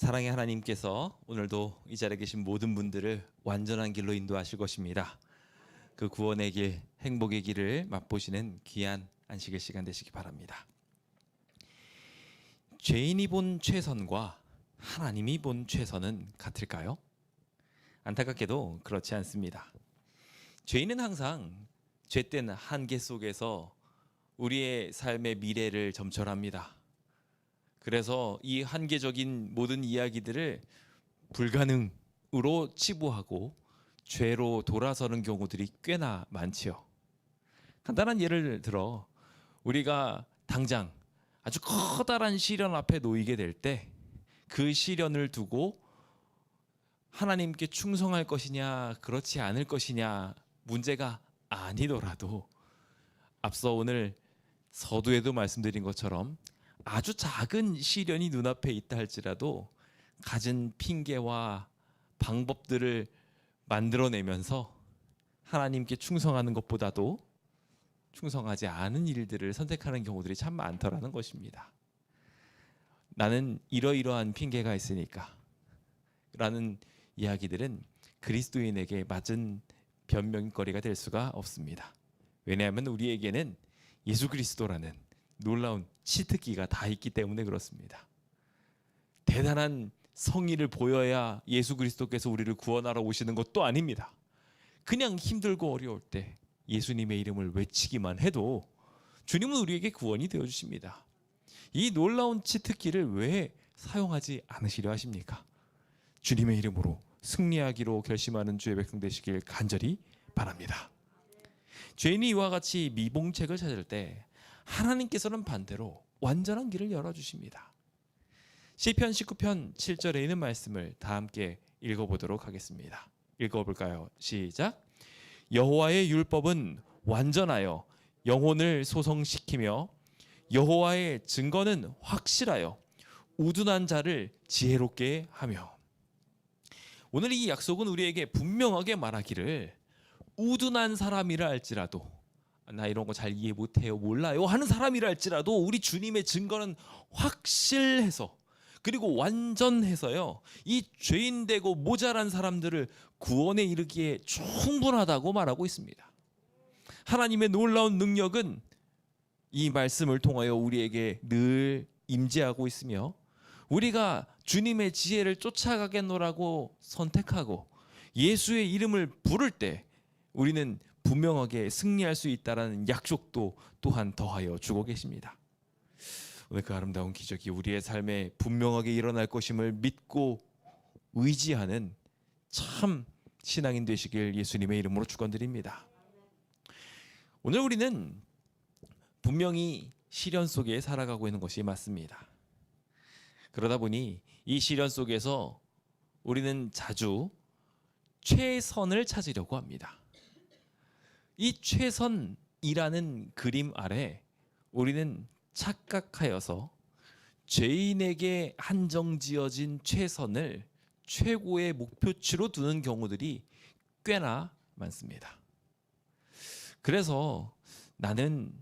사랑의 하나님께서 오늘도 이 자리에 계신 모든 분들을 완전한 길로 인도하실 것입니다. 그 구원의 길, 행복의 길을 맛보시는 귀한 안식의 시간 되시기 바랍니다. 죄인이 본 최선과 하나님이 본 최선은 같을까요? 안타깝게도 그렇지 않습니다. 죄인은 항상 죄된 한계 속에서 우리의 삶의 미래를 점철합니다. 그래서 이 한계적인 모든 이야기들을 불가능으로 치부하고 죄로 돌아서는 경우들이 꽤나 많지요. 간단한 예를 들어 우리가 당장 아주 커다란 시련 앞에 놓이게 될 때 그 시련을 두고 하나님께 충성할 것이냐 그렇지 않을 것이냐 문제가 아니더라도 앞서 오늘 서두에도 말씀드린 것처럼 아주 작은 시련이 눈앞에 있다 할지라도 갖은 핑계와 방법들을 만들어내면서 하나님께 충성하는 것보다도 충성하지 않은 일들을 선택하는 경우들이 참 많더라는 것입니다. 나는 이러이러한 핑계가 있으니까 라는 이야기들은 그리스도인에게 맞은 변명거리가 될 수가 없습니다. 왜냐하면 우리에게는 예수 그리스도라는 놀라운 치트키가 다 있기 때문에 그렇습니다. 대단한 성의를 보여야 예수 그리스도께서 우리를 구원하러 오시는 것도 아닙니다. 그냥 힘들고 어려울 때 예수님의 이름을 외치기만 해도 주님은 우리에게 구원이 되어주십니다. 이 놀라운 치트키를 왜 사용하지 않으시려 하십니까? 주님의 이름으로 승리하기로 결심하는 주의 백성 되시길 간절히 바랍니다. 죄인이 이와 같이 미봉책을 찾을 때 하나님께서는 반대로 완전한 길을 열어주십니다. 시편 19편 7절에 있는 말씀을 다 함께 읽어보도록 하겠습니다. 읽어볼까요? 시작. 여호와의 율법은 완전하여 영혼을 소성시키며 여호와의 증거는 확실하여 우둔한 자를 지혜롭게 하며. 오늘 이 약속은 우리에게 분명하게 말하기를 우둔한 사람이라 할지라도 나 이런 거 잘 이해 못해요 몰라요 하는 이라 할지라도 우리 주님의 증거는 확실해서 그리고 완전해서요 이 죄인되고 모자란 사람들을 구원에 이르기에 충분하다고 말하고 있습니다. 하나님의 놀라운 능력은 이 말씀을 통하여 우리에게 늘 임재하고 있으며 우리가 주님의 지혜를 쫓아가겠노라고 선택하고 예수의 이름을 부를 때 우리는 분명하게 승리할 수 있다는 약속도 또한 더하여 주고 계십니다. 오늘 그 아름다운 기적이 우리의 삶에 분명하게 일어날 것임을 믿고 의지하는 참 신앙인 되시길 예수님의 이름으로 축원드립니다. 오늘 우리는 분명히 시련 속에 살아가고 있는 것이 맞습니다. 그러다 보니 이 시련 속에서 우리는 자주 최선을 찾으려고 합니다. 이 최선이라는 그림 아래 우리는 착각하여서 죄인에게 한정지어진 최선을 최고의 목표치로 두는 경우들이 꽤나 많습니다. 그래서 나는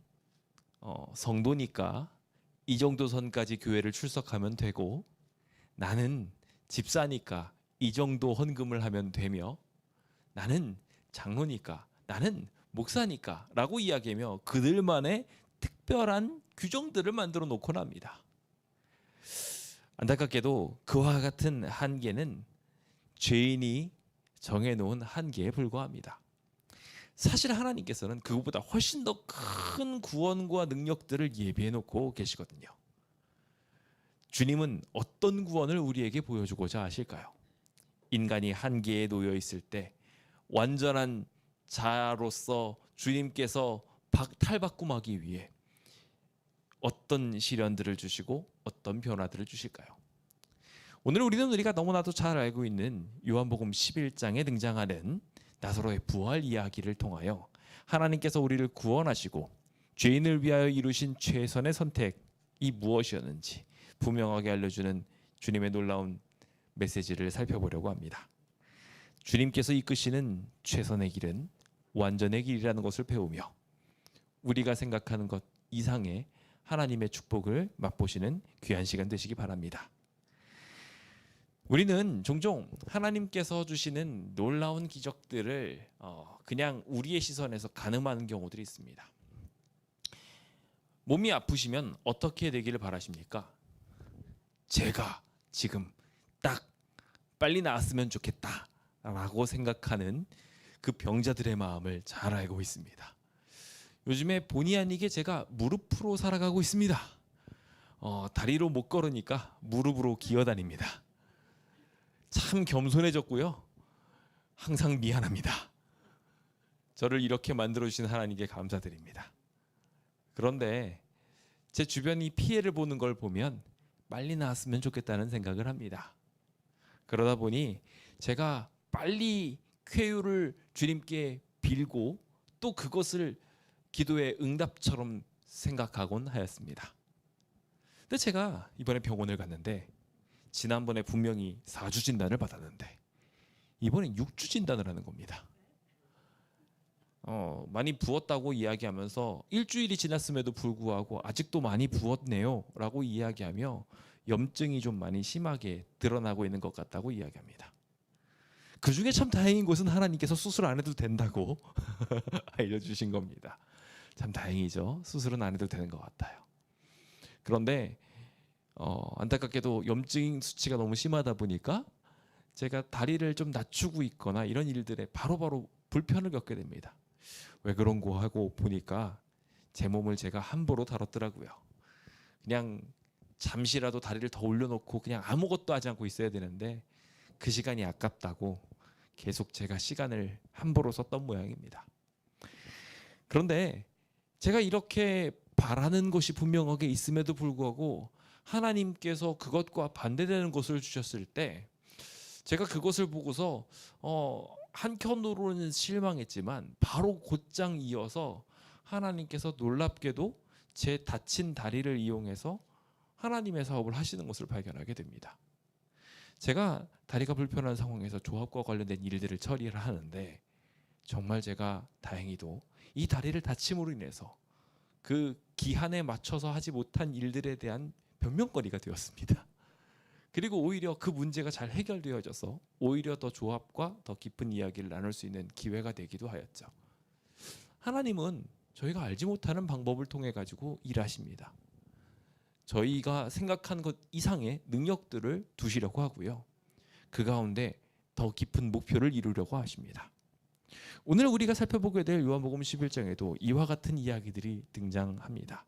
성도니까 이 정도 선까지 교회를 출석하면 되고 나는 집사니까 이 정도 헌금을 하면 되며 나는 장로니까 나는 목사니까 라고 이야기하며 그들만의 특별한 규정들을 만들어 놓곤 합니다. 안타깝게도 그와 같은 한계는 죄인이 정해놓은 한계에 불과합니다. 사실 하나님께서는 그것보다 훨씬 더 큰 구원과 능력들을 예비해 놓고 계시거든요. 주님은 어떤 구원을 우리에게 보여주고자 하실까요? 인간이 한계에 놓여 있을 때 완전한 자로서 주님께서 탈바꿈하기 위해 어떤 시련들을 주시고 어떤 변화들을 주실까요? 오늘 우리가 너무나도 잘 알고 있는 요한복음 11장에 등장하는 나사로의 부활 이야기를 통하여 하나님께서 우리를 구원하시고 죄인을 위하여 이루신 최선의 선택이 무엇이었는지 분명하게 알려주는 주님의 놀라운 메시지를 살펴보려고 합니다. 주님께서 이끄시는 최선의 길은 완전의 길이라는 것을 배우며 우리가 생각하는 것 이상의 하나님의 축복을 맛보시는 귀한 시간 되시기 바랍니다. 우리는 종종 하나님께서 주시는 놀라운 기적들을 그냥 우리의 시선에서 가늠하는 경우들이 있습니다. 몸이 아프시면 어떻게 되기를 바라십니까? 제가 지금 딱 빨리 나았으면 좋겠다라고 생각하는 그 병자들의 마음을 잘 알고 있습니다. 요즘에 본의 아니게 제가 무릎으로 살아가고 있습니다. 다리로 못 걸으니까 무릎으로 기어다닙니다. 참 겸손해졌고요. 항상 미안합니다. 저를 이렇게 만들어주신 하나님께 감사드립니다. 그런데 제 주변이 피해를 보는 걸 보면 빨리 나았으면 좋겠다는 생각을 합니다. 그러다 보니 제가 빨리 쾌유를 주님께 빌고 또 그것을 기도의 응답처럼 생각하곤 하였습니다. 근데 제가 이번에 병원을 갔는데 지난번에 분명히 4주 진단을 받았는데 이번엔 6주 진단을 하는 겁니다. 많이 부었다고 이야기하면서 일주일이 지났음에도 불구하고 아직도 많이 부었네요 라고 이야기하며 염증이 좀 많이 심하게 드러나고 있는 것 같다고 이야기합니다. 그 중에 참 다행인 것은 하나님께서 수술 안 해도 된다고 알려주신 겁니다. 참 다행이죠. 수술은 안 해도 되는 것 같아요. 그런데 안타깝게도 염증 수치가 너무 심하다 보니까 제가 다리를 좀 낮추고 있거나 이런 일들에 바로바로 불편을 겪게 됩니다. 왜 그런고 하고 보니까 제 몸을 제가 함부로 다뤘더라고요. 그냥 잠시라도 다리를 더 올려놓고 그냥 아무것도 하지 않고 있어야 되는데 그 시간이 아깝다고 계속 제가 시간을 함부로 썼던 모양입니다. 그런데 제가 이렇게 바라는 것이 분명하게 있음에도 불구하고 하나님께서 그것과 반대되는 것을 주셨을 때 제가 그것을 보고서 한켠으로는 실망했지만 바로 곧장 이어서 하나님께서 놀랍게도 제 다친 다리를 이용해서 하나님의 사업을 하시는 것을 발견하게 됩니다. 제가 다리가 불편한 상황에서 조합과 관련된 일들을 처리를 하는데 정말 제가 다행히도 이 다리를 다침으로 인해서 그 기한에 맞춰서 하지 못한 일들에 대한 변명거리가 되었습니다. 그리고 오히려 그 문제가 잘 해결되어져서 오히려 더 조합과 더 깊은 이야기를 나눌 수 있는 기회가 되기도 하였죠. 하나님은 저희가 알지 못하는 방법을 통해 가지고 일하십니다. 저희가 생각한 것 이상의 능력들을 두시려고 하고요. 그 가운데 더 깊은 목표를 이루려고 하십니다. 오늘 우리가 살펴보게 될 요한복음 11장에도 이와 같은 이야기들이 등장합니다.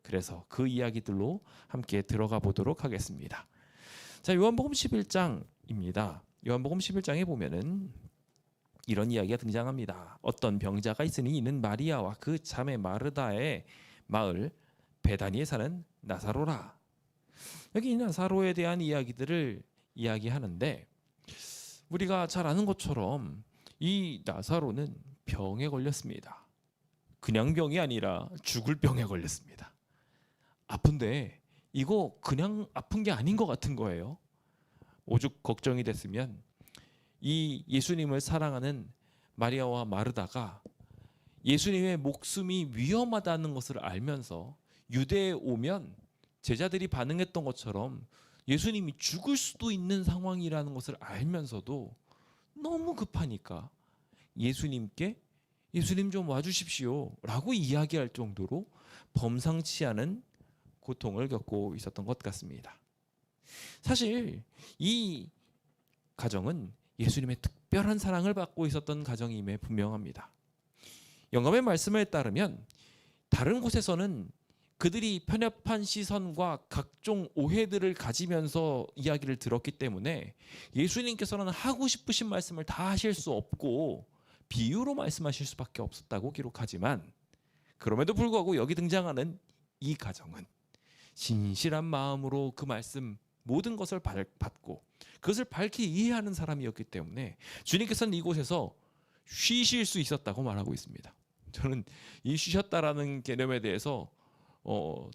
그래서 그 이야기들로 함께 들어가 보도록 하겠습니다. 자, 요한복음 11장입니다. 요한복음 11장에 보면은 이런 이야기가 등장합니다. 어떤 병자가 있으니 이는 마리아와 그 자매 마르다의 마을 베다니에 사는 나사로라. 여기 이 나사로에 대한 이야기들을 이야기하는데 우리가 잘 아는 것처럼 이 나사로는 병에 걸렸습니다. 그냥 병이 아니라 죽을 병에 걸렸습니다. 아픈데 이거 그냥 아픈 게 아닌 것 같은 거예요. 오죽 걱정이 됐으면 이 예수님을 사랑하는 마리아와 마르다가 예수님의 목숨이 위험하다는 것을 알면서 유대에 오면 제자들이 반응했던 것처럼 예수님이 죽을 수도 있는 상황이라는 것을 알면서도 너무 급하니까 예수님께 예수님 좀 와주십시오 라고 이야기할 정도로 범상치 않은 고통을 겪고 있었던 것 같습니다. 사실 이 가정은 예수님의 특별한 사랑을 받고 있었던 가정임에 분명합니다. 영감의 말씀에 따르면 다른 곳에서는 그들이 편협한 시선과 각종 오해들을 가지면서 이야기를 들었기 때문에 예수님께서는 하고 싶으신 말씀을 다 하실 수 없고 비유로 말씀하실 수밖에 없었다고 기록하지만 그럼에도 불구하고 여기 등장하는 이 가정은 진실한 마음으로 그 말씀 모든 것을 받고 그것을 밝히 이해하는 사람이었기 때문에 주님께서는 이곳에서 쉬실 수 있었다고 말하고 있습니다. 저는 이 쉬셨다라는 개념에 대해서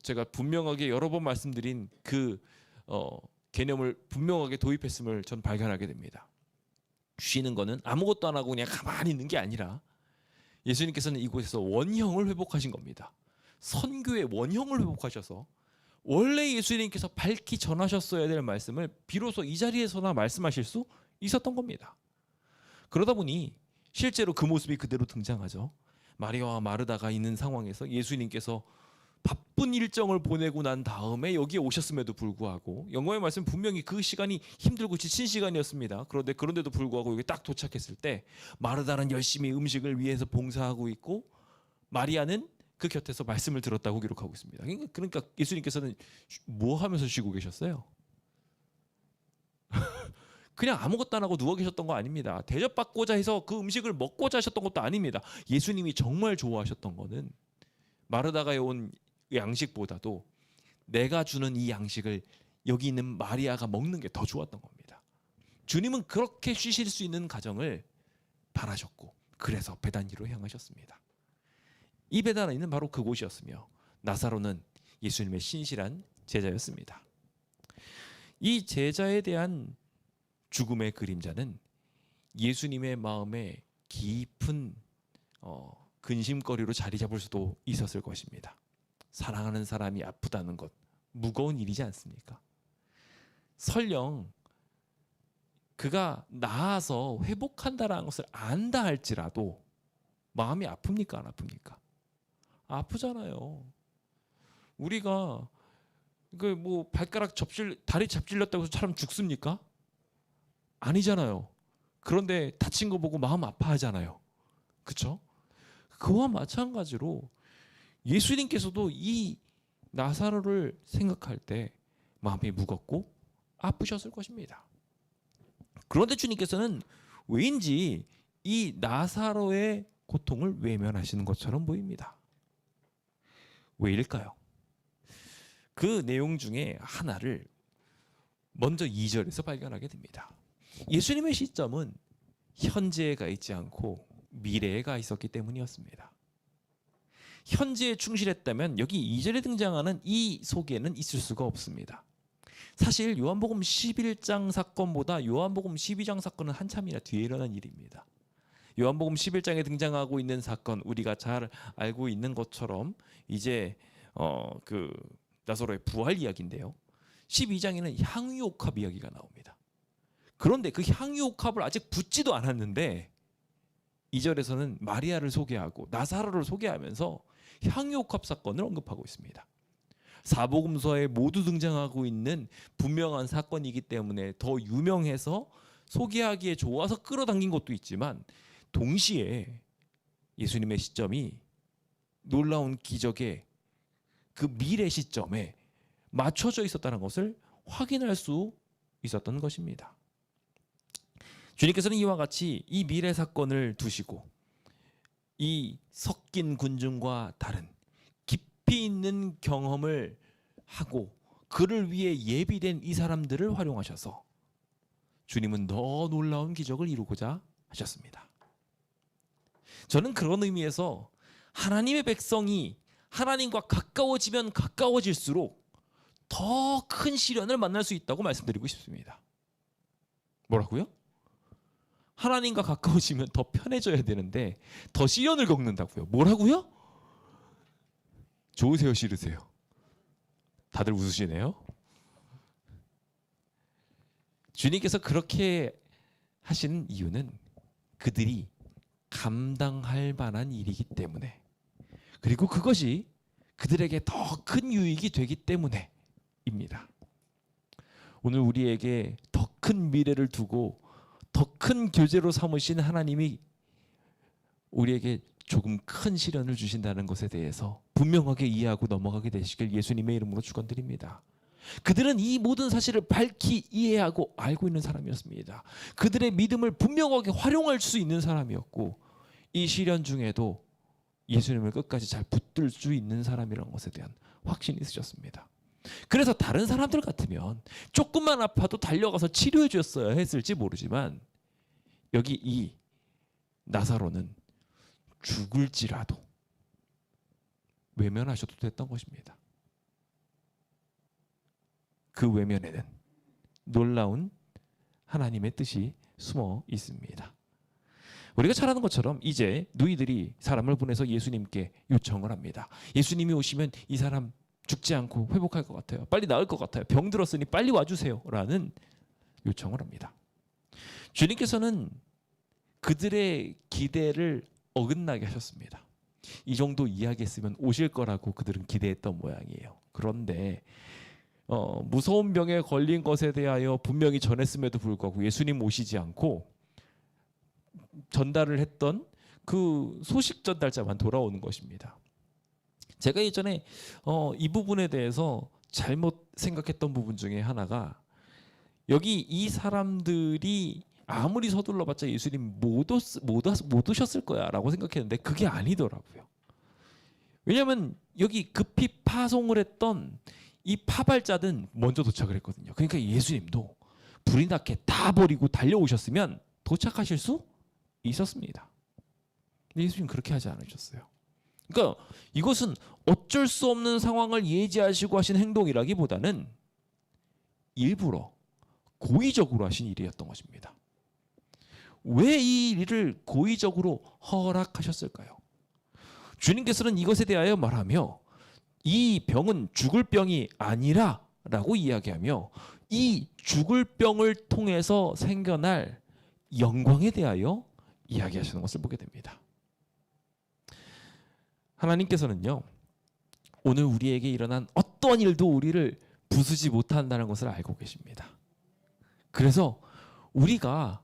제가 분명하게 여러 번 말씀드린 그 개념을 분명하게 도입했음을 전 발견하게 됩니다. 쉬는 거는 아무것도 안 하고 그냥 가만히 있는 게 아니라 예수님께서는 이곳에서 원형을 회복하신 겁니다. 선교의 원형을 회복하셔서 원래 예수님께서 밝히 전하셨어야 될 말씀을 비로소 이 자리에서나 말씀하실 수 있었던 겁니다. 그러다 보니 실제로 그 모습이 그대로 등장하죠. 마리아와 마르다가 있는 상황에서 예수님께서 바쁜 일정을 보내고 난 다음에 여기에 오셨음에도 불구하고 영광의 말씀 분명히 그 시간이 힘들고 지친 시간이었습니다. 그런데도 불구하고 여기 딱 도착했을 때 마르다는 열심히 음식을 위해서 봉사하고 있고 마리아는 그 곁에서 말씀을 들었다고 기록하고 있습니다. 그러니까 예수님께서는 뭐 하면서 쉬고 계셨어요? 그냥 아무것도 안 하고 누워 계셨던 거 아닙니다. 대접받고자 해서 그 음식을 먹고자 하셨던 것도 아닙니다. 예수님이 정말 좋아하셨던 거는 마르다가 온 양식보다도 내가 주는 이 양식을 여기 있는 마리아가 먹는 게 더 좋았던 겁니다. 주님은 그렇게 쉬실 수 있는 가정을 바라셨고 그래서 베다니로 향하셨습니다. 이 베다니는 바로 그곳이었으며 나사로는 예수님의 신실한 제자였습니다. 이 제자에 대한 죽음의 그림자는 예수님의 마음에 깊은 근심거리로 자리 잡을 수도 있었을 것입니다. 사랑하는 사람이 아프다는 것 무거운 일이지 않습니까? 설령 그가 나아서 회복한다라는 것을 안다 할지라도 마음이 아픕니까 안 아픕니까? 아프잖아요. 우리가 그 뭐 발가락 다리 접질렸다고 해서 사람 죽습니까? 아니잖아요. 그런데 다친 거 보고 마음 아파하잖아요. 그렇죠? 그와 마찬가지로 예수님께서도 이 나사로를 생각할 때 마음이 무겁고 아프셨을 것입니다. 그런데 주님께서는 왜인지 이 나사로의 고통을 외면하시는 것처럼 보입니다. 왜일까요? 그 내용 중에 하나를 먼저 2절에서 발견하게 됩니다. 예수님의 시점은 현재에 가 있지 않고 미래에 가 있었기 때문이었습니다. 현재에 충실했다면 여기 2절에 등장하는 이 속에는 있을 수가 없습니다. 사실 요한복음 11장 사건보다 요한복음 12장 사건은 한참이나 뒤에 일어난 일입니다. 요한복음 11장에 등장하고 있는 사건 우리가 잘 알고 있는 것처럼 이제 그 나사로의 부활 이야기인데요. 12장에는 향유옥합 이야기가 나옵니다. 그런데 그 향유옥합을 아직 붓지도 않았는데 2절에서는 마리아를 소개하고 나사로를 소개하면서 향유옥합 사건을 언급하고 있습니다. 사복음서에 모두 등장하고 있는 분명한 사건이기 때문에 더 유명해서 소개하기에 좋아서 끌어당긴 것도 있지만 동시에 예수님의 시점이 놀라운 기적의 그 미래 시점에 맞춰져 있었다는 것을 확인할 수 있었던 것입니다. 주님께서는 이와 같이 이 미래 사건을 두시고 이 섞인 군중과 다른 깊이 있는 경험을 하고 그를 위해 예비된 이 사람들을 활용하셔서 주님은 더 놀라운 기적을 이루고자 하셨습니다. 저는 그런 의미에서 하나님의 백성이 하나님과 가까워지면 가까워질수록 더 큰 시련을 만날 수 있다고 말씀드리고 싶습니다. 뭐라고요? 하나님과 가까워지면 더 편해져야 되는데 더 시련을 겪는다고요. 뭐라고요? 좋으세요, 싫으세요? 다들 웃으시네요. 주님께서 그렇게 하시는 이유는 그들이 감당할 만한 일이기 때문에, 그리고 그것이 그들에게 더 큰 유익이 되기 때문에입니다. 오늘 우리에게 더 큰 미래를 두고 더 큰 교제로 삼으신 하나님이 우리에게 조금 큰 시련을 주신다는 것에 대해서 분명하게 이해하고 넘어가게 되시길 예수님의 이름으로 축원드립니다. 그들은 이 모든 사실을 밝히 이해하고 알고 있는 사람이었습니다. 그들의 믿음을 분명하게 활용할 수 있는 사람이었고 이 시련 중에도 예수님을 끝까지 잘 붙들 수 있는 사람이라는 것에 대한 확신이 있으셨습니다. 그래서 다른 사람들 같으면 조금만 아파도 달려가서 치료해 줬어야 했을지 모르지만 여기 이 나사로는 죽을지라도 외면하셔도 됐던 것입니다. 그 외면에는 놀라운 하나님의 뜻이 숨어 있습니다. 우리가 잘 아는 것처럼 이제 누이들이 사람을 보내서 예수님께 요청을 합니다. 예수님이 오시면 이 사람 죽지 않고 회복할 것 같아요. 빨리 나을 것 같아요. 병 들었으니 빨리 와주세요. 라는 요청을 합니다. 주님께서는 그들의 기대를 어긋나게 하셨습니다. 이 정도 이야기했으면 오실 거라고 그들은 기대했던 모양이에요. 그런데 무서운 병에 걸린 것에 대하여 분명히 전했음에도 불구하고 예수님 오시지 않고 전달을 했던 그 소식 전달자만 돌아오는 것입니다. 제가 예전에 이 부분에 대해서 잘못 생각했던 부분 중에 하나가, 여기 이 사람들이 아무리 서둘러봤자 예수님 못 오셨을 거야 라고 생각했는데 그게 아니더라고요. 왜냐하면 여기 급히 파송을 했던 이 파발자는 먼저 도착을 했거든요. 그러니까 예수님도 불이 나게 다 버리고 달려오셨으면 도착하실 수 있었습니다. 근데 예수님 그렇게 하지 않으셨어요. 그러니까 이것은 어쩔 수 없는 상황을 예지하시고 하신 행동이라기보다는 일부러 고의적으로 하신 일이었던 것입니다. 왜 이 일을 고의적으로 허락하셨을까요? 주님께서는 이것에 대하여 말하며 이 병은 죽을 병이 아니라 라고 이야기하며 이 죽을 병을 통해서 생겨날 영광에 대하여 이야기하시는 것을 보게 됩니다. 하나님께서는요, 오늘 우리에게 일어난 어떠한 일도 우리를 부수지 못한다는 것을 알고 계십니다. 그래서 우리가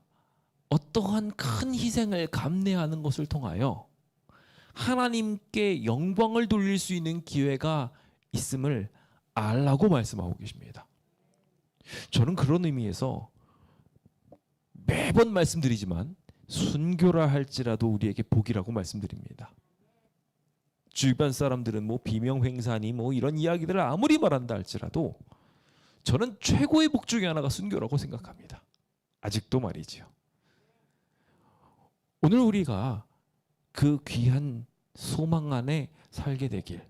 어떠한 큰 희생을 감내하는 것을 통하여 하나님께 영광을 돌릴 수 있는 기회가 있음을 알라고 말씀하고 계십니다. 저는 그런 의미에서 매번 말씀드리지만 순교라 할지라도 우리에게 복이라고 말씀드립니다. 주변 사람들은 뭐 비명횡사니 뭐 이런 이야기들을 아무리 말한다 할지라도 저는 최고의 복 중에 하나가 순교라고 생각합니다. 아직도 말이지요. 오늘 우리가 그 귀한 소망 안에 살게 되길,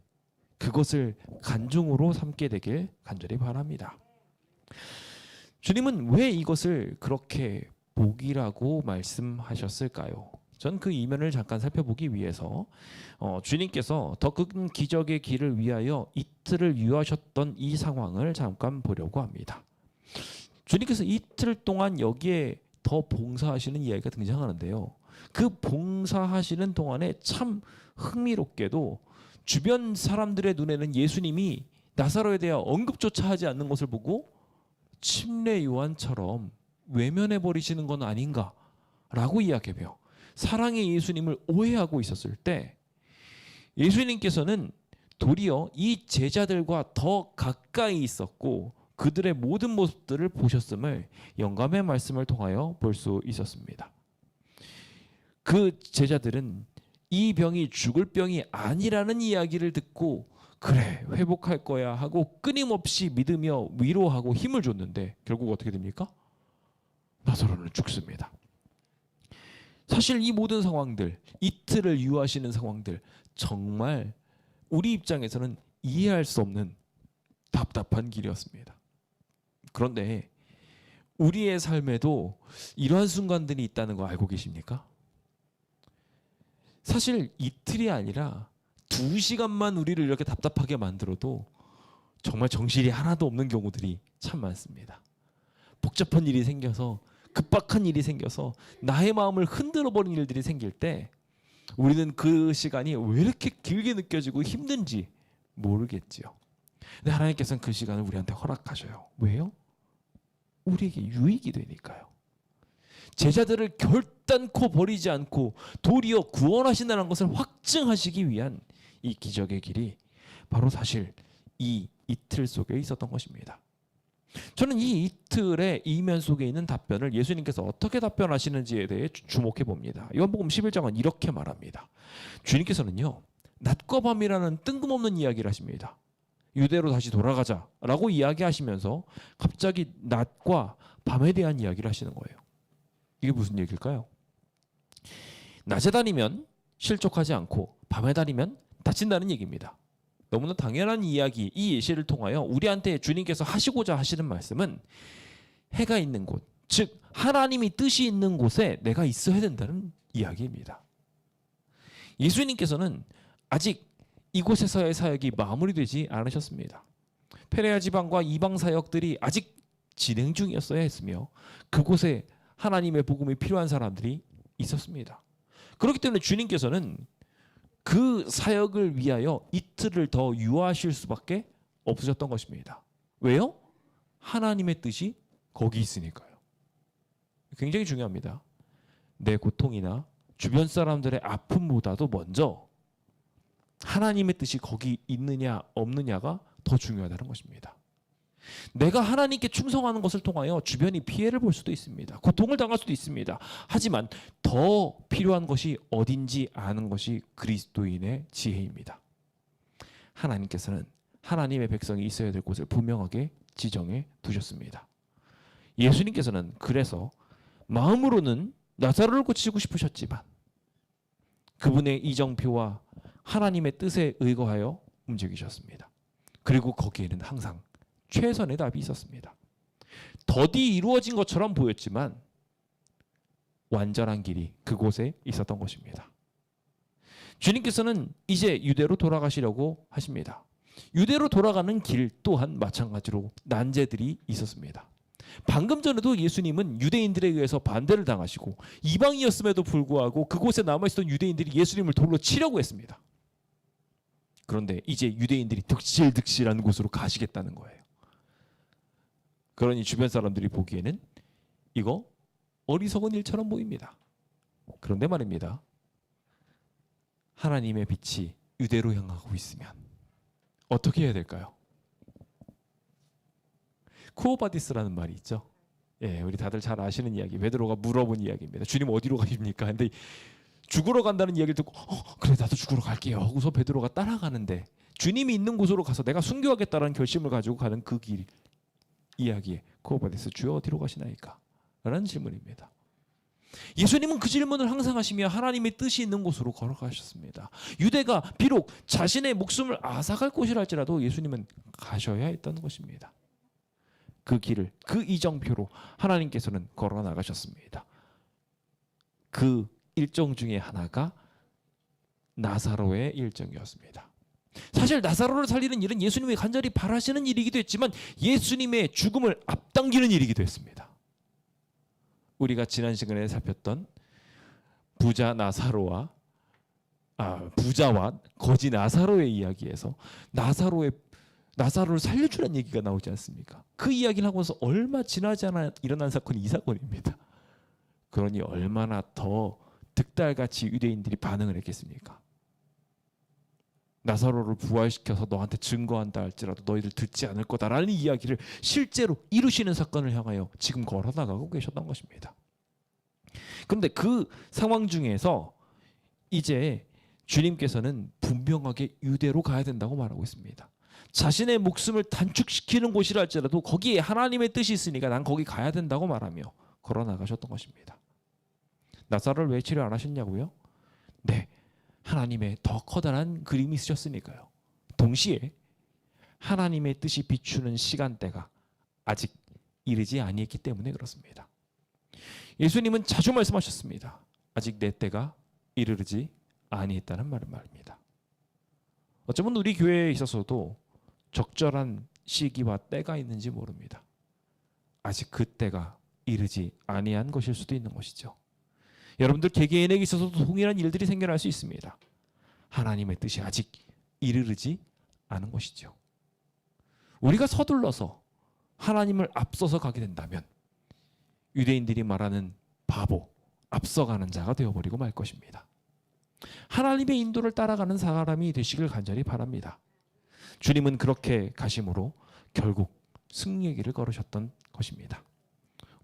그것을 간증으로 삼게 되길 간절히 바랍니다. 주님은 왜 이것을 그렇게 복이라고 말씀하셨을까요? 전 그 이면을 잠깐 살펴보기 위해서 주님께서 더 큰 기적의 길을 위하여 이틀을 유하셨던 이 상황을 잠깐 보려고 합니다. 주님께서 이틀 동안 여기에 더 봉사하시는 이야기가 등장하는데요. 그 봉사하시는 동안에 참 흥미롭게도 주변 사람들의 눈에는 예수님이 나사로에 대해 언급조차 하지 않는 것을 보고 침례 요한처럼 외면해 버리시는 건 아닌가라고 이야기하며 사랑의 예수님을 오해하고 있었을 때 예수님께서는 도리어 이 제자들과 더 가까이 있었고 그들의 모든 모습들을 보셨음을 영감의 말씀을 통하여 볼 수 있었습니다. 그 제자들은 이 병이 죽을 병이 아니라는 이야기를 듣고 그래 회복할 거야 하고 끊임없이 믿으며 위로하고 힘을 줬는데 결국 어떻게 됩니까? 나사로는 죽습니다. 사실 이 모든 상황들, 이틀을 유하시는 상황들 정말 우리 입장에서는 이해할 수 없는 답답한 길이었습니다. 그런데 우리의 삶에도 이러한 순간들이 있다는 거 알고 계십니까? 사실 이틀이 아니라 2시간만 우리를 이렇게 답답하게 만들어도 정말 정신이 하나도 없는 경우들이 참 많습니다. 복잡한 일이 생겨서 급박한 일이 생겨서 나의 마음을 흔들어 버린 일들이 생길 때 우리는 그 시간이 왜 이렇게 길게 느껴지고 힘든지 모르겠지요. 근데 하나님께서는 그 시간을 우리한테 허락하셔요. 왜요? 우리에게 유익이 되니까요. 제자들을 결단코 버리지 않고 도리어 구원하신다는 것을 확증하시기 위한 이 기적의 길이 바로 사실 이 이틀 속에 있었던 것입니다. 저는 이 이틀의 이면 속에 있는 답변을 예수님께서 어떻게 답변하시는지에 대해 주목해 봅니다. 요한복음 11장은 이렇게 말합니다. 주님께서는요, 낮과 밤이라는 뜬금없는 이야기를 하십니다. 유대로 다시 돌아가자라고 이야기하시면서 갑자기 낮과 밤에 대한 이야기를 하시는 거예요. 이게 무슨 얘기일까요? 낮에 다니면 실족하지 않고 밤에 다니면 다친다는 얘기입니다. 너무나 당연한 이야기, 이 예시를 통하여 우리한테 주님께서 하시고자 하시는 말씀은 해가 있는 곳, 즉 하나님이 뜻이 있는 곳에 내가 있어야 된다는 이야기입니다. 예수님께서는 아직 이곳에서의 사역이 마무리되지 않으셨습니다. 페레아 지방과 이방 사역들이 아직 진행 중이었어야 했으며 그곳에 하나님의 복음이 필요한 사람들이 있었습니다. 그렇기 때문에 주님께서는 그 사역을 위하여 이틀을 더 유하실 수밖에 없으셨던 것입니다. 왜요? 하나님의 뜻이 거기 있으니까요. 굉장히 중요합니다. 내 고통이나 주변 사람들의 아픔보다도 먼저 하나님의 뜻이 거기 있느냐 없느냐가 더 중요하다는 것입니다. 내가 하나님께 충성하는 것을 통하여 주변이 피해를 볼 수도 있습니다. 고통을 당할 수도 있습니다. 하지만 더 필요한 것이 어딘지 아는 것이 그리스도인의 지혜입니다. 하나님께서는 하나님의 백성이 있어야 될 곳을 분명하게 지정해 두셨습니다. 예수님께서는 그래서 마음으로는 나사로를 고치고 싶으셨지만 그분의 이정표와 하나님의 뜻에 의거하여 움직이셨습니다. 그리고 거기에는 항상 최선의 답이 있었습니다. 더디 이루어진 것처럼 보였지만 완전한 길이 그곳에 있었던 것입니다. 주님께서는 이제 유대로 돌아가시려고 하십니다. 유대로 돌아가는 길 또한 마찬가지로 난제들이 있었습니다. 방금 전에도 예수님은 유대인들에 의해서 반대를 당하시고 이방이었음에도 불구하고 그곳에 남아있던 유대인들이 예수님을 돌로 치려고 했습니다. 그런데 이제 유대인들이 득실득실한 곳으로 가시겠다는 거예요. 그러니 주변 사람들이 보기에는 이거 어리석은 일처럼 보입니다. 그런데 말입니다. 하나님의 빛이 유대로 향하고 있으면 어떻게 해야 될까요? 쿠오바디스라는 말이 있죠. 예, 우리 다들 잘 아시는 이야기. 베드로가 물어본 이야기입니다. 주님 어디로 가십니까? 근데 죽으러 간다는 이야기를 듣고 그래 나도 죽으러 갈게요 하고서 베드로가 따라가는데 주님이 있는 곳으로 가서 내가 순교하겠다는 결심을 가지고 가는 그 길 이야기에 쿠오바디스 주여 어디로 가시나이까? 라는 질문입니다. 예수님은 그 질문을 항상 하시며 하나님의 뜻이 있는 곳으로 걸어가셨습니다. 유대가 비록 자신의 목숨을 앗아갈 곳이라 할지라도 예수님은 가셔야 했던 것입니다. 그 길을 그 이정표로 하나님께서는 걸어 나가셨습니다. 그 일정 중에 하나가 나사로의 일정이었습니다. 사실 나사로를 살리는 일은 예수님이 간절히 바라시는 일이기도 했지만 예수님의 죽음을 앞당기는 일이기도 했습니다. 우리가 지난 시간에 살폈던 부자와 거지 나사로의 이야기에서 나사로를 살려주라는 얘기가 나오지 않습니까? 그 이야기를 하고서 얼마 지나지 않아 일어난 사건이 이 사건입니다. 그러니 얼마나 더 득달같이 유대인들이 반응을 했겠습니까? 나사로를 부활시켜서 너한테 증거한다 할지라도 너희들 듣지 않을 거다라는 이야기를 실제로 이루시는 사건을 향하여 지금 걸어나가고 계셨던 것입니다. 그런데 그 상황 중에서 이제 주님께서는 분명하게 유대로 가야 된다고 말하고 있습니다. 자신의 목숨을 단축시키는 곳이라 할지라도 거기에 하나님의 뜻이 있으니까 난 거기 가야 된다고 말하며 걸어나가셨던 것입니다. 나사로를 왜 치료 안 하셨냐고요? 네, 하나님의 더 커다란 그림이 있으셨으니까요. 동시에 하나님의 뜻이 비추는 시간대가 아직 이르지 아니했기 때문에 그렇습니다. 예수님은 자주 말씀하셨습니다. 아직 내 때가 이르지 아니했다는 말입니다. 어쩌면 우리 교회에 있어서도 적절한 시기와 때가 있는지 모릅니다. 아직 그 때가 이르지 아니한 것일 수도 있는 것이죠. 여러분들 개개인에게 있어서도 동일한 일들이 생겨날 수 있습니다. 하나님의 뜻이 아직 이르지 않은 것이죠. 우리가 서둘러서 하나님을 앞서서 가게 된다면 유대인들이 말하는 바보, 앞서가는 자가 되어버리고 말 것입니다. 하나님의 인도를 따라가는 사람이 되시길 간절히 바랍니다. 주님은 그렇게 가심으로 결국 승리의 길을 걸으셨던 것입니다.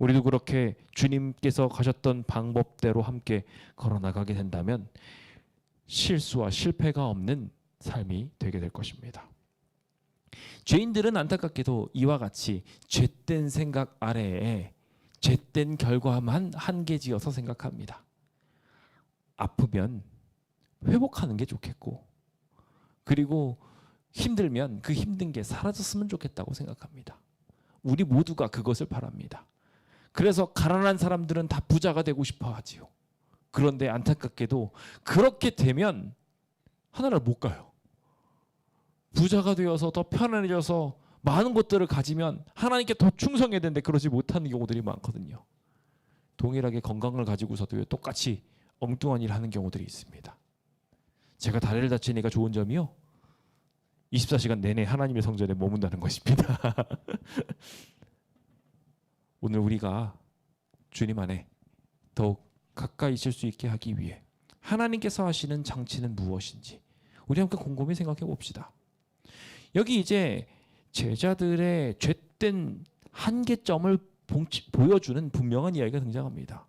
우리도 그렇게 주님께서 가셨던 방법대로 함께 걸어나가게 된다면 실수와 실패가 없는 삶이 되게 될 것입니다. 죄인들은 안타깝게도 이와 같이 죄된 생각 아래에 죄된 결과만 한계지어서 생각합니다. 아프면 회복하는 게 좋겠고 그리고 힘들면 그 힘든 게 사라졌으면 좋겠다고 생각합니다. 우리 모두가 그것을 바랍니다. 그래서 가난한 사람들은 다 부자가 되고 싶어 하지요. 그런데 안타깝게도 그렇게 되면 하나를 못 가요. 부자가 되어서 더 편안해져서 많은 것들을 가지면 하나님께 더 충성해야 되는데 그러지 못하는 경우들이 많거든요. 동일하게 건강을 가지고서도 똑같이 엉뚱한 일을 하는 경우들이 있습니다. 제가 다리를 다치니까 좋은 점이요, 24시간 내내 하나님의 성전에 머문다는 것입니다. 오늘 우리가 주님 안에 더욱 가까이 있을 수 있게 하기 위해 하나님께서 하시는 장치는 무엇인지 우리 함께 곰곰이 생각해 봅시다. 여기 이제 제자들의 죄된 한계점을 보여주는 분명한 이야기가 등장합니다.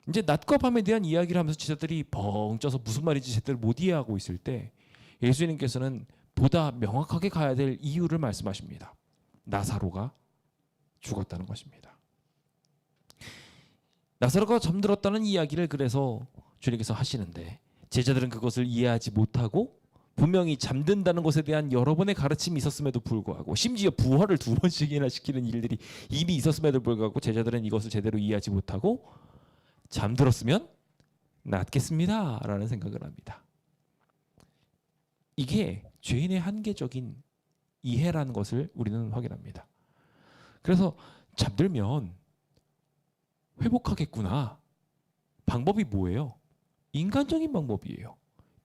이제 낮과 밤에 대한 이야기를 하면서 제자들이 벙 쪄서 무슨 말인지 제대로 못 이해하고 있을 때 예수님께서는 보다 명확하게 가야 될 이유를 말씀하십니다. 나사로가 죽었다는 것입니다. 나사로가 잠들었다는 이야기를 그래서 주님께서 하시는데 제자들은 그것을 이해하지 못하고 분명히 잠든다는 것에 대한 여러 번의 가르침이 있었음에도 불구하고 심지어 부활을 2번씩이나 시키는 일들이 이미 있었음에도 불구하고 제자들은 이것을 제대로 이해하지 못하고 잠들었으면 낫겠습니다 라는 생각을 합니다. 이게 죄인의 한계적인 이해라는 것을 우리는 확인합니다. 그래서 잠들면 회복하겠구나. 방법이 뭐예요? 인간적인 방법이에요.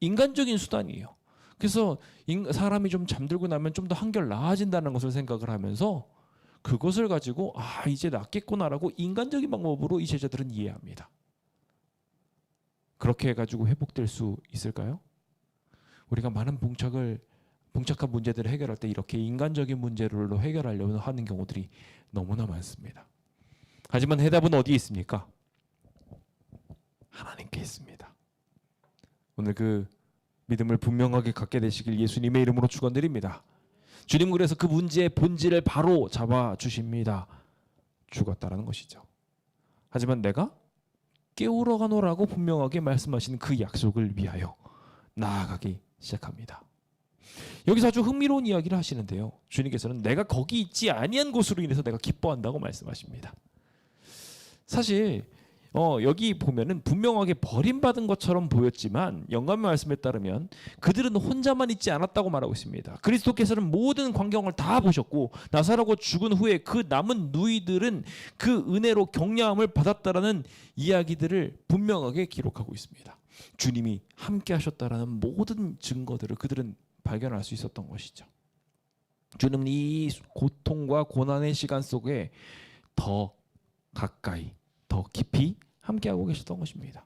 인간적인 수단이에요. 그래서 사람이 좀 잠들고 나면 좀 더 한결 나아진다는 것을 생각을 하면서 그것을 가지고 이제 낫겠구나라고 인간적인 방법으로 이 제자들은 이해합니다. 그렇게 해가지고 회복될 수 있을까요? 우리가 많은 봉착한 문제들을 해결할 때 이렇게 인간적인 문제로 해결하려고 하는 경우들이 너무나 많습니다. 하지만 해답은 어디에 있습니까? 하나님께 있습니다. 오늘 그 믿음을 분명하게 갖게 되시길 예수님의 이름으로 축원드립니다. 주님은 그래서 그 문제의 본질을 바로 잡아주십니다. 죽었다라는 것이죠. 하지만 내가 깨우러 가노라고 분명하게 말씀하시는 그 약속을 위하여 나아가기 시작합니다. 여기서 아주 흥미로운 이야기를 하시는데요. 주님께서는 내가 거기 있지 아니한 곳으로 인해서 내가 기뻐한다고 말씀하십니다. 사실 여기 보면은 분명하게 버림받은 것처럼 보였지만 영감의 말씀에 따르면 그들은 혼자만 있지 않았다고 말하고 있습니다. 그리스도께서는 모든 광경을 다 보셨고 나사로가 죽은 후에 그 남은 누이들은 그 은혜로 격려함을 받았다라는 이야기들을 분명하게 기록하고 있습니다. 주님이 함께 하셨다라는 모든 증거들을 그들은 발견할 수 있었던 것이죠. 주님은 이 고통과 고난의 시간 속에 더 가까이, 더 깊이 함께하고 계셨던 것입니다.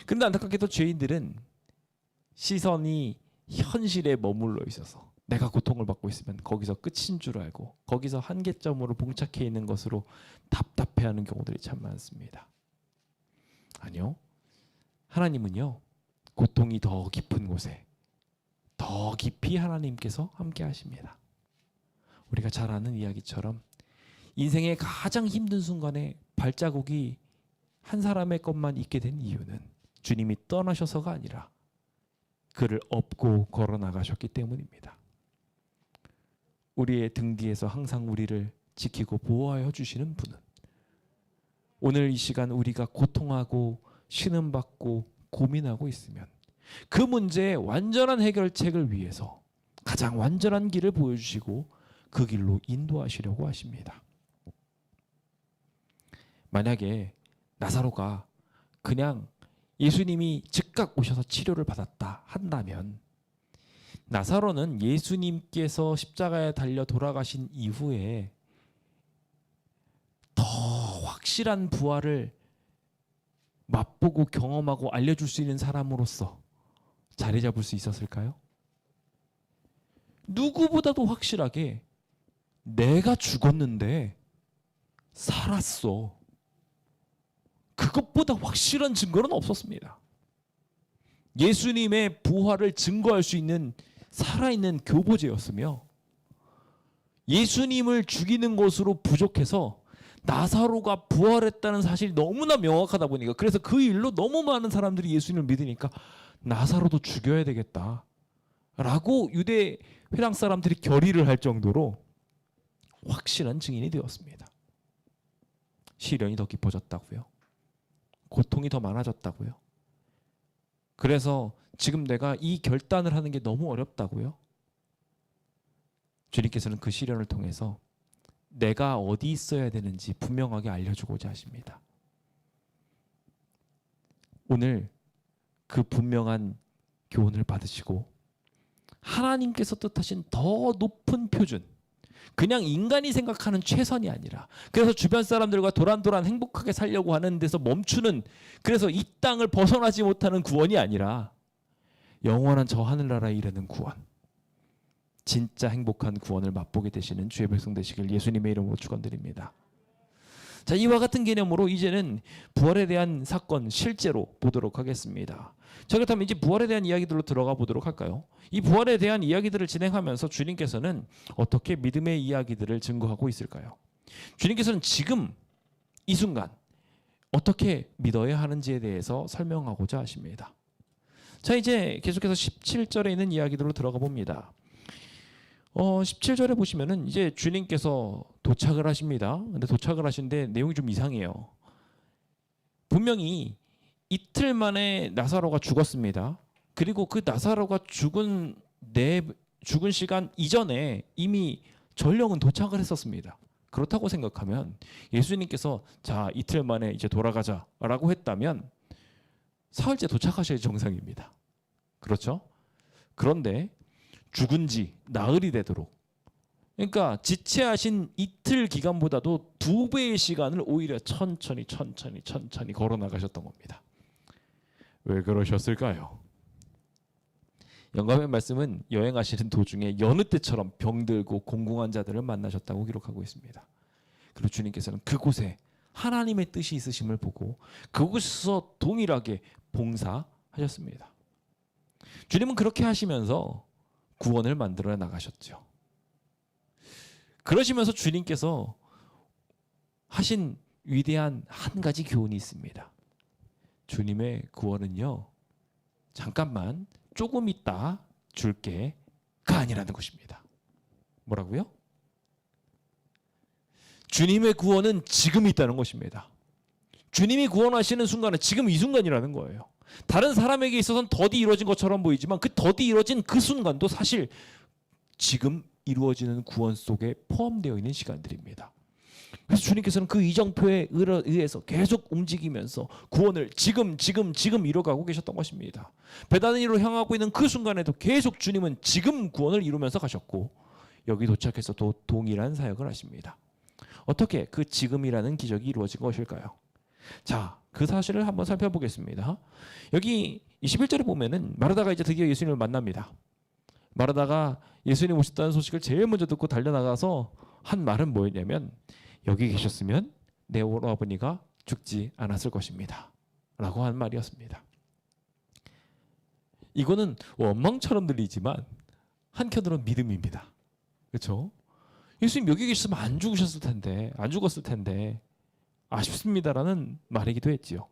그런데 안타깝게도 죄인들은 시선이 현실에 머물러 있어서 내가 고통을 받고 있으면 거기서 끝인 줄 알고 거기서 한계점으로 봉착해 있는 것으로 답답해하는 경우들이 참 많습니다. 아니요. 하나님은요. 고통이 더 깊은 곳에 더 깊이 하나님께서 함께 하십니다. 우리가 잘 아는 이야기처럼 인생의 가장 힘든 순간에 발자국이 한 사람의 것만 있게 된 이유는 주님이 떠나셔서가 아니라 그를 업고 걸어 나가셨기 때문입니다. 우리의 등 뒤에서 항상 우리를 지키고 보호하여 주시는 분은 오늘 이 시간 우리가 고통하고 신음받고 고민하고 있으면 그 문제의 완전한 해결책을 위해서 가장 완전한 길을 보여주시고 그 길로 인도하시려고 하십니다. 만약에 나사로가 그냥 예수님이 즉각 오셔서 치료를 받았다 한다면 나사로는 예수님께서 십자가에 달려 돌아가신 이후에 더 확실한 부활을 맛보고 경험하고 알려줄 수 있는 사람으로서 자리 잡을 수 있었을까요? 누구보다도 확실하게 내가 죽었는데 살았어. 그것보다 확실한 증거는 없었습니다. 예수님의 부활을 증거할 수 있는 살아있는 교보제였으며 예수님을 죽이는 것으로 부족해서 나사로가 부활했다는 사실이 너무나 명확하다 보니까 그래서 그 일로 너무 많은 사람들이 예수님을 믿으니까 나사로도 죽여야 되겠다 라고 유대 회당 사람들이 결의를 할 정도로 확실한 증인이 되었습니다. 시련이 더 깊어졌다고요. 고통이 더 많아졌다고요. 그래서 지금 내가 이 결단을 하는 게 너무 어렵다고요. 주님께서는 그 시련을 통해서 내가 어디 있어야 되는지 분명하게 알려주고자 하십니다. 오늘 그 분명한 교훈을 받으시고 하나님께서 뜻하신 더 높은 표준, 그냥 인간이 생각하는 최선이 아니라, 그래서 주변 사람들과 도란도란 행복하게 살려고 하는 데서 멈추는, 그래서 이 땅을 벗어나지 못하는 구원이 아니라 영원한 저 하늘나라에 이르는 구원, 진짜 행복한 구원을 맛보게 되시는 주의 백성 되시길 예수님의 이름으로 축원드립니다. 자, 이와 같은 개념으로 이제는 부활에 대한 사건 실제로 보도록 하겠습니다. 자, 그렇다면 이제 부활에 대한 이야기들로 들어가 보도록 할까요? 이 부활에 대한 이야기들을 진행하면서 주님께서는 어떻게 믿음의 이야기들을 증거하고 있을까요? 주님께서는 지금 이 순간 어떻게 믿어야 하는지에 대해서 설명하고자 하십니다. 자, 이제 계속해서 17절에 있는 이야기들로 들어가 봅니다. 17절에 보시면은 이제 주님께서 도착을 하십니다. 근데 도착을 하시는데 내용이 좀 이상해요. 분명히 이틀 만에 나사로가 죽었습니다. 그리고 그 나사로가 죽은 시간 이전에 이미 전령은 도착을 했었습니다. 그렇다고 생각하면 예수님께서 자, 이틀 만에 이제 돌아가자라고 했다면 사흘째 도착하셔야 정상입니다. 그렇죠? 그런데 죽은 지 나흘이 되도록, 그러니까 지체하신 이틀 기간보다도 2배의 시간을 오히려 천천히 걸어 나가셨던 겁니다. 왜 그러셨을까요? 영감의 말씀은 여행하시는 도중에 여느 때처럼 병들고 공궁한 자들을 만나셨다고 기록하고 있습니다. 그리고 주님께서는 그곳에 하나님의 뜻이 있으심을 보고 그곳에서 동일하게 봉사하셨습니다. 주님은 그렇게 하시면서 구원을 만들어 나가셨죠. 그러시면서 주님께서 하신 위대한 한 가지 교훈이 있습니다. 주님의 구원은요, 잠깐만 조금 있다 줄게가 아니라는 것입니다. 뭐라고요? 주님의 구원은 지금 있다는 것입니다. 주님이 구원하시는 순간은 지금 이 순간이라는 거예요. 다른 사람에게 있어서는 더디 이루어진 것처럼 보이지만 그 더디 이루어진 그 순간도 사실 지금 이루어지는 구원 속에 포함되어 있는 시간들입니다. 그래서 주님께서는 그 이정표에 의해서 계속 움직이면서 구원을 지금 이뤄가고 계셨던 것입니다. 베다니로 향하고 있는 그 순간에도 계속 주님은 지금 구원을 이루면서 가셨고 여기 도착해서 또 동일한 사역을 하십니다. 어떻게 그 지금이라는 기적이 이루어진 것일까요? 자, 그 사실을 한번 살펴보겠습니다. 여기 21절에 보면은 마르다가 이제 드디어 예수님을 만납니다. 마르다가 예수님 오셨다는 소식을 제일 먼저 듣고 달려나가서 한 말은 뭐였냐면, 여기 계셨으면 내 오라버니가 죽지 않았을 것입니다 라고 한 말이었습니다. 이거는 원망처럼 들리지만 한편으로는 믿음입니다. 그렇죠? 예수님 여기 계셨으면 안 죽었을 텐데 아쉽습니다라는 말이기도 했지요.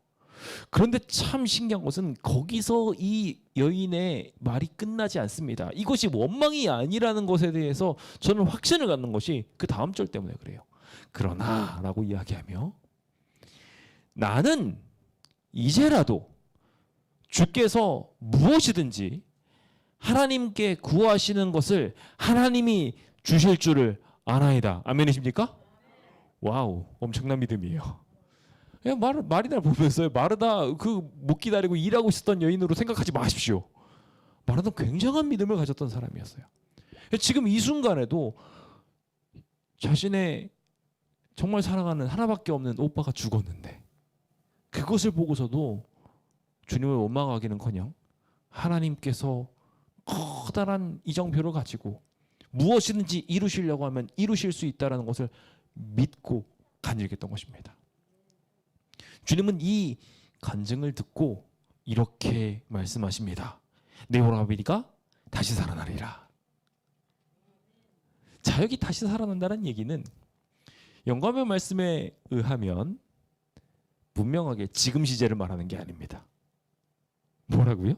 그런데 참 신기한 것은 거기서 이 여인의 말이 끝나지 않습니다. 이것이 원망이 아니라는 것에 대해서 저는 확신을 갖는 것이 그 다음 절 때문에 그래요. 그러나 라고 이야기하며, 나는 이제라도 주께서 무엇이든지 하나님께 구하시는 것을 하나님이 주실 줄을 아나이다. 아멘이십니까? 와우, 엄청난 믿음이에요. 마리다를 보면서 마르다 그 못 기다리고 일하고 있었던 여인으로 생각하지 마십시오. 마르다 굉장한 믿음을 가졌던 사람이었어요. 지금 이 순간에도 자신의 정말 사랑하는 하나밖에 없는 오빠가 죽었는데 그것을 보고서도 주님을 원망하기는커녕 하나님께서 커다란 이정표를 가지고 무엇이든지 이루시려고 하면 이루실 수 있다는 것을 믿고 간증했던 것입니다. 주님은 이 간증을 듣고 이렇게 말씀하십니다. 내 오라버니가 다시 살아나리라. 자, 여기 다시 살아난다는 얘기는 영감의 말씀에 의하면 분명하게 지금 시제를 말하는 게 아닙니다. 뭐라고요?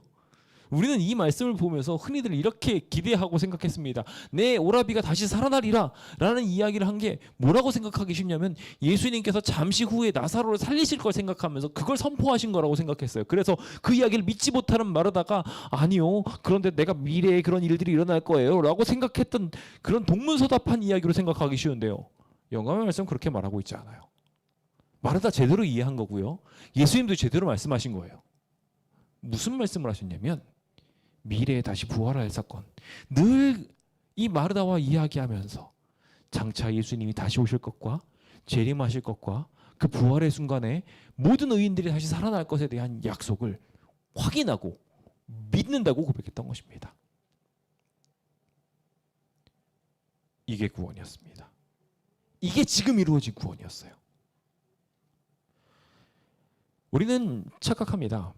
우리는 이 말씀을 보면서 흔히들 이렇게 기대하고 생각했습니다. 내 오라비가 다시 살아나리라 라는 이야기를 한 게 뭐라고 생각하기 쉽냐면 예수님께서 잠시 후에 나사로를 살리실 걸 생각하면서 그걸 선포하신 거라고 생각했어요. 그래서 그 이야기를 믿지 못하는 마르다가 아니요, 그런데 내가 미래에 그런 일들이 일어날 거예요 라고 생각했던 그런 동문서답한 이야기로 생각하기 쉬운데요, 영감의 말씀은 그렇게 말하고 있지 않아요. 마르다 제대로 이해한 거고요, 예수님도 제대로 말씀하신 거예요. 무슨 말씀을 하셨냐면 미래에 다시 부활할 사건, 늘 이 마르다와 이야기하면서 장차 예수님이 다시 오실 것과 재림하실 것과 그 부활의 순간에 모든 의인들이 다시 살아날 것에 대한 약속을 확인하고 믿는다고 고백했던 것입니다. 이게 구원이었습니다. 이게 지금 이루어진 구원이었어요. 우리는 착각합니다.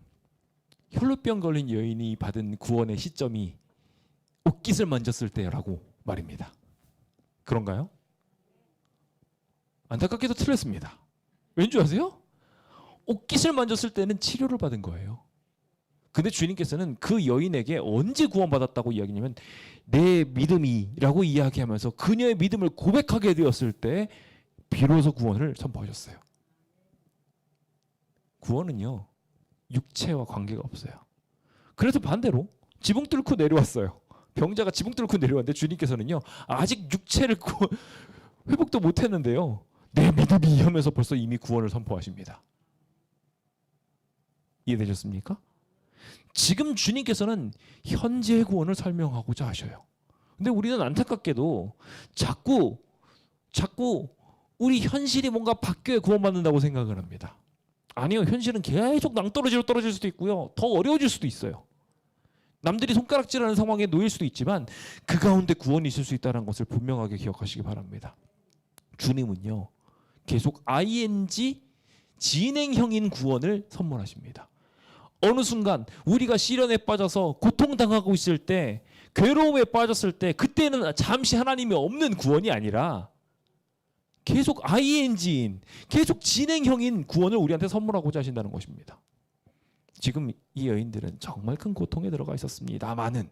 혈루병 걸린 여인이 받은 구원의 시점이 옷깃을 만졌을 때라고 말입니다. 그런가요? 안타깝게도 틀렸습니다. 왠지 아세요? 옷깃을 만졌을 때는 치료를 받은 거예요. 근데 주님께서는 그 여인에게 언제 구원받았다고 이야기냐면 내 믿음이라고 이야기하면서 그녀의 믿음을 고백하게 되었을 때 비로소 구원을 선포하셨어요. 구원은요, 육체와 관계가 없어요. 그래서 반대로 지붕 뚫고 내려왔어요. 병자가 지붕 뚫고 내려왔는데 주님께서는요, 아직 육체를 회복도 못했는데요, 내 믿음이 하면서 벌써 이미 구원을 선포하십니다. 이해되셨습니까? 지금 주님께서는 현재의 구원을 설명하고자 하셔요. 근데 우리는 안타깝게도 자꾸 우리 현실이 뭔가 바뀌어야 구원받는다고 생각을 합니다. 아니요, 현실은 계속 낭떠러지로 떨어질 수도 있고요, 더 어려워질 수도 있어요. 남들이 손가락질하는 상황에 놓일 수도 있지만 그 가운데 구원이 있을 수 있다는 것을 분명하게 기억하시기 바랍니다. 주님은요, 계속 ing 진행형인 구원을 선물하십니다. 어느 순간 우리가 시련에 빠져서 고통당하고 있을 때, 괴로움에 빠졌을 때, 그때는 잠시 하나님이 없는 구원이 아니라 계속 ing인, 계속 진행형인 구원을 우리한테 선물하고자 하신다는 것입니다. 지금 이 여인들은 정말 큰 고통에 들어가 있었습니다마는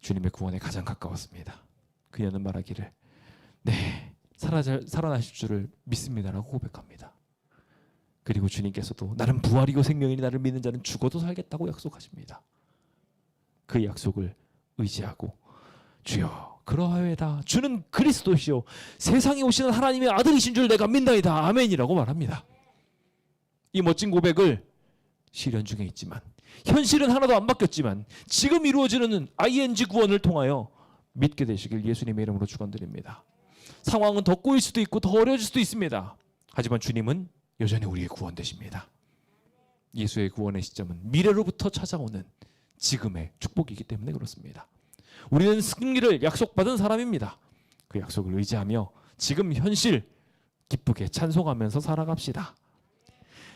주님의 구원에 가장 가까웠습니다. 그녀는 말하기를 네, 살아나실 줄을 믿습니다라고 고백합니다. 그리고 주님께서도 나는 부활이고 생명이니 나를 믿는 자는 죽어도 살겠다고 약속하십니다. 그 약속을 의지하고 주여 그러하여다, 주는 그리스도시요 세상에 오시는 하나님의 아들이신 줄 내가 믿나이다, 아멘이라고 말합니다. 이 멋진 고백을 시련 중에 있지만, 현실은 하나도 안 바뀌었지만 지금 이루어지는 ing 구원을 통하여 믿게 되시길 예수님의 이름으로 축원드립니다. 상황은 더 꼬일 수도 있고 더 어려워질 수도 있습니다. 하지만 주님은 여전히 우리의 구원 되십니다. 예수의 구원의 시점은 미래로부터 찾아오는 지금의 축복이기 때문에 그렇습니다. 우리는 승리를 약속받은 사람입니다. 그 약속을 의지하며 지금 현실 기쁘게 찬송하면서 살아갑시다.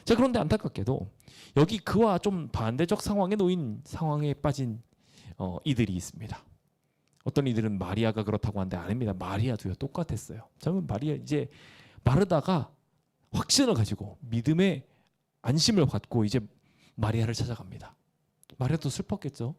자, 그런데 안타깝게도 여기 그와 좀 반대적 상황에 놓인 상황에 빠진 이들이 있습니다. 어떤 이들은 마리아가 그렇다고 하는데 아닙니다. 마리아도요 똑같았어요. 저는 마리아 이제 마르다가 확신을 가지고 믿음의 안심을 받고 이제 마리아를 찾아갑니다. 마리아도 슬펐겠죠.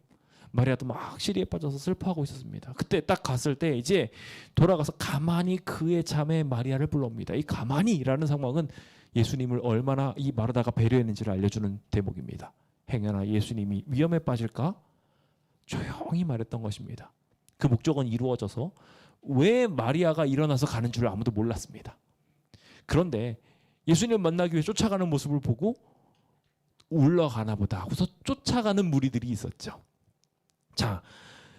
마리아도 막 시리에 빠져서 슬퍼하고 있었습니다. 그때 딱 갔을 때 이제 돌아가서 가만히 그의 자매 마리아를 불러옵니다. 이 가만히라는 상황은 예수님을 얼마나 이 마르다가 배려했는지를 알려주는 대목입니다. 행여나 예수님이 위험에 빠질까 조용히 말했던 것입니다. 그 목적은 이루어져서 왜 마리아가 일어나서 가는 줄 아무도 몰랐습니다. 그런데 예수님을 만나기 위해 쫓아가는 모습을 보고 울러가나 보다 하고서 쫓아가는 무리들이 있었죠. 자,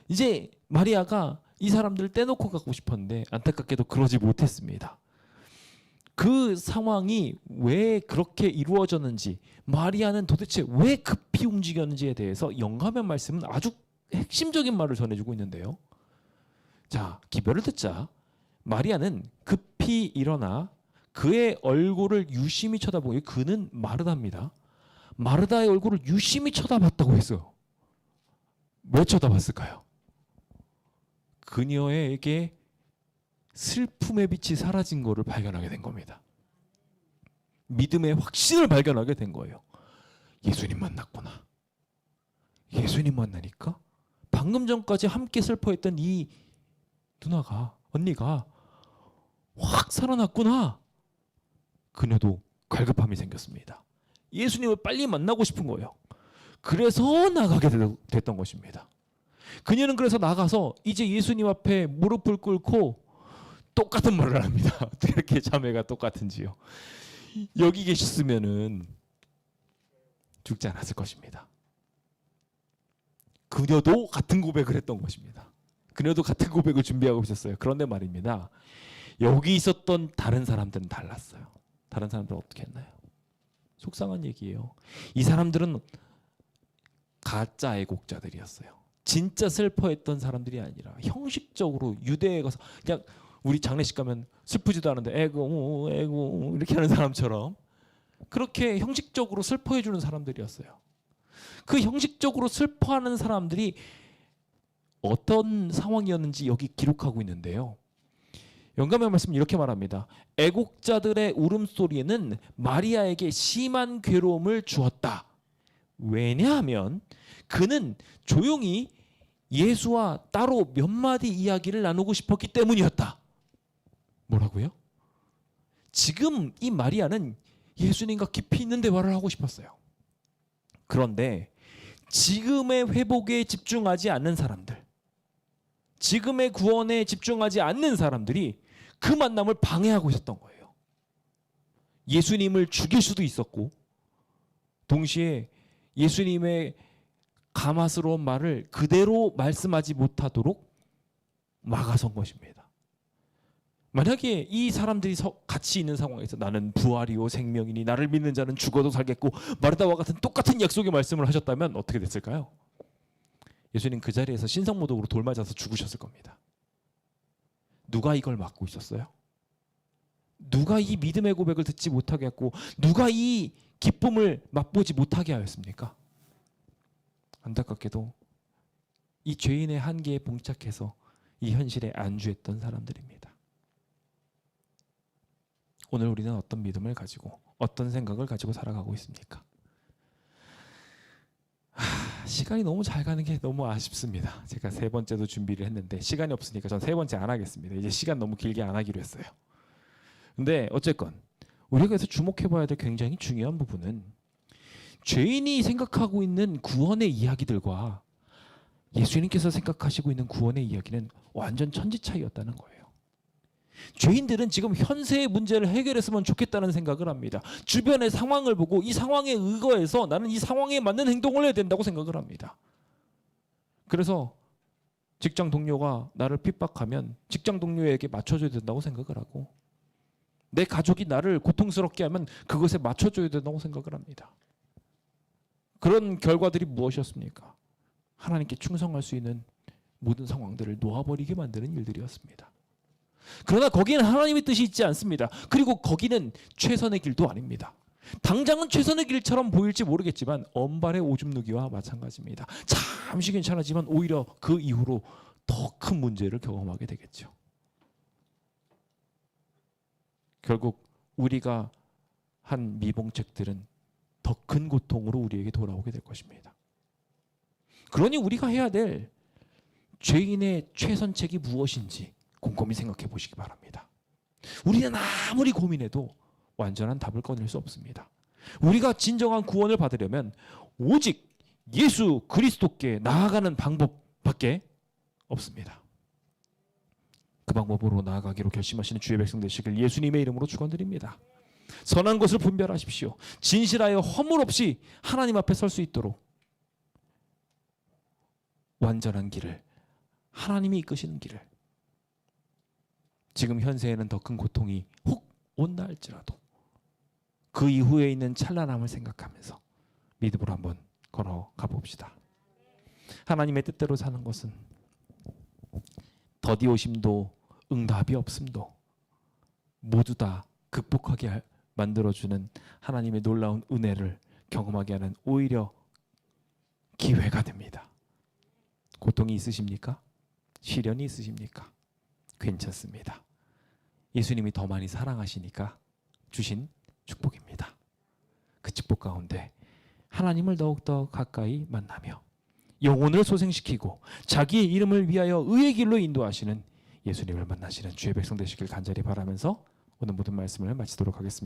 이제 마리아가 이 사람들을 떼놓고 가고 싶었는데 안타깝게도 그러지 못했습니다. 그 상황이 왜 그렇게 이루어졌는지, 마리아는 도대체 왜 급히 움직였는지에 대해서 영감의 말씀은 아주 핵심적인 말을 전해주고 있는데요. 자, 기별을 듣자 마리아는 급히 일어나 그의 얼굴을 유심히 쳐다보고, 그는 마르다입니다. 마르다의 얼굴을 유심히 쳐다봤다고 했어요. 왜 쳐다봤을까요? 그녀에게 슬픔의 빛이 사라진 것을 발견하게 된 겁니다. 믿음의 확신을 발견하게 된 거예요. 예수님 만났구나. 예수님 만나니까 방금 전까지 함께 슬퍼했던 이 누나가, 언니가 확 살아났구나. 그녀도 갈급함이 생겼습니다. 예수님을 빨리 만나고 싶은 거예요. 그래서 나가게 됐던 것입니다. 그녀는 그래서 나가서 이제 예수님 앞에 무릎을 꿇고 똑같은 말을 합니다. 어떻게 이렇게 자매가 똑같은지요. 여기 계셨으면은 죽지 않았을 것입니다. 그녀도 같은 고백을 했던 것입니다. 그녀도 같은 고백을 준비하고 있었어요. 그런데 말입니다. 여기 있었던 다른 사람들은 달랐어요. 다른 사람들은 어떻게 했나요? 속상한 얘기예요. 이 사람들은 가짜 애곡자들이었어요. 진짜 슬퍼했던 사람들이 아니라 형식적으로 유대에 가서 그냥 우리 장례식 가면 슬프지도 않은데 애고 애고 이렇게 하는 사람처럼 그렇게 형식적으로 슬퍼해 주는 사람들이었어요. 그 형식적으로 슬퍼하는 사람들이 어떤 상황이었는지 여기 기록하고 있는데요. 영감의 말씀 이렇게 말합니다. 애곡자들의 울음소리는 마리아에게 심한 괴로움을 주었다. 왜냐하면 그는 조용히 예수와 따로 몇 마디 이야기를 나누고 싶었기 때문이었다. 뭐라고요? 지금 이 마리아는 예수님과 깊이 있는 대화를 하고 싶었어요. 그런데 지금의 회복에 집중하지 않는 사람들, 지금의 구원에 집중하지 않는 사람들이 그 만남을 방해하고 있었던 거예요. 예수님을 죽일 수도 있었고 동시에 예수님의 가마스러운 말을 그대로 말씀하지 못하도록 막아선 것입니다. 만약에 이 사람들이 같이 있는 상황에서 나는 부활이요 생명이니 나를 믿는 자는 죽어도 살겠고 마르다와 같은 똑같은 약속의 말씀을 하셨다면 어떻게 됐을까요? 예수님 그 자리에서 신성모독으로 돌 맞아서 죽으셨을 겁니다. 누가 이걸 막고 있었어요? 누가 이 믿음의 고백을 듣지 못하게 했고 누가 이 기쁨을 맛보지 못하게 하였습니까? 안타깝게도 이 죄인의 한계에 봉착해서 이 현실에 안주했던 사람들입니다. 오늘 우리는 어떤 믿음을 가지고 어떤 생각을 가지고 살아가고 있습니까? 시간이 너무 잘 가는 게 너무 아쉽습니다. 제가 세 번째도 준비를 했는데 시간이 없으니까 전 세 번째 안 하겠습니다. 이제 시간 너무 길게 안 하기로 했어요. 근데 어쨌건 우리가 그래서 주목해 봐야 될 굉장히 중요한 부분은 죄인이 생각하고 있는 구원의 이야기들과 예수님께서 생각하시고 있는 구원의 이야기는 완전 천지 차이였다는 거예요. 죄인들은 지금 현세의 문제를 해결했으면 좋겠다는 생각을 합니다. 주변의 상황을 보고 이 상황에 의거해서 나는 이 상황에 맞는 행동을 해야 된다고 생각을 합니다. 그래서 직장 동료가 나를 핍박하면 직장 동료에게 맞춰줘야 된다고 생각을 하고 내 가족이 나를 고통스럽게 하면 그것에 맞춰줘야 된다고 생각을 합니다. 그런 결과들이 무엇이었습니까? 하나님께 충성할 수 있는 모든 상황들을 놓아버리게 만드는 일들이었습니다. 그러나 거기에는 하나님의 뜻이 있지 않습니다. 그리고 거기는 최선의 길도 아닙니다. 당장은 최선의 길처럼 보일지 모르겠지만 언발의 오줌 누기와 마찬가지입니다. 잠시 괜찮았지만 오히려 그 이후로 더 큰 문제를 경험하게 되겠죠. 결국 우리가 한 미봉책들은 더 큰 고통으로 우리에게 돌아오게 될 것입니다. 그러니 우리가 해야 될 죄인의 최선책이 무엇인지 곰곰이 생각해 보시기 바랍니다. 우리는 아무리 고민해도 완전한 답을 꺼낼 수 없습니다. 우리가 진정한 구원을 받으려면 오직 예수 그리스도께 나아가는 방법밖에 없습니다. 그 방법으로 나아가기로 결심하시는 주의 백성 되시길 예수님의 이름으로 축원드립니다. 선한 것을 분별하십시오. 진실하여 허물 없이 하나님 앞에 설 수 있도록 완전한 길을, 하나님이 이끄시는 길을, 지금 현세에는 더 큰 고통이 혹 온다 할지라도 그 이후에 있는 찬란함을 생각하면서 믿음으로 한번 걸어가 봅시다. 하나님의 뜻대로 사는 것은 더디오심도 응답이 없음도 모두 다 극복하게 만들어주는 하나님의 놀라운 은혜를 경험하게 하는 오히려 기회가 됩니다. 고통이 있으십니까? 시련이 있으십니까? 괜찮습니다. 예수님이 더 많이 사랑하시니까 주신 축복입니다. 그 축복 가운데 하나님을 더욱더 가까이 만나며 영혼을 소생시키고 자기의 이름을 위하여 의의 길로 인도하시는 예수님을 만나시는 주의 백성 되시길 간절히 바라면서 오늘 모든 말씀을 마치도록 하겠습니다.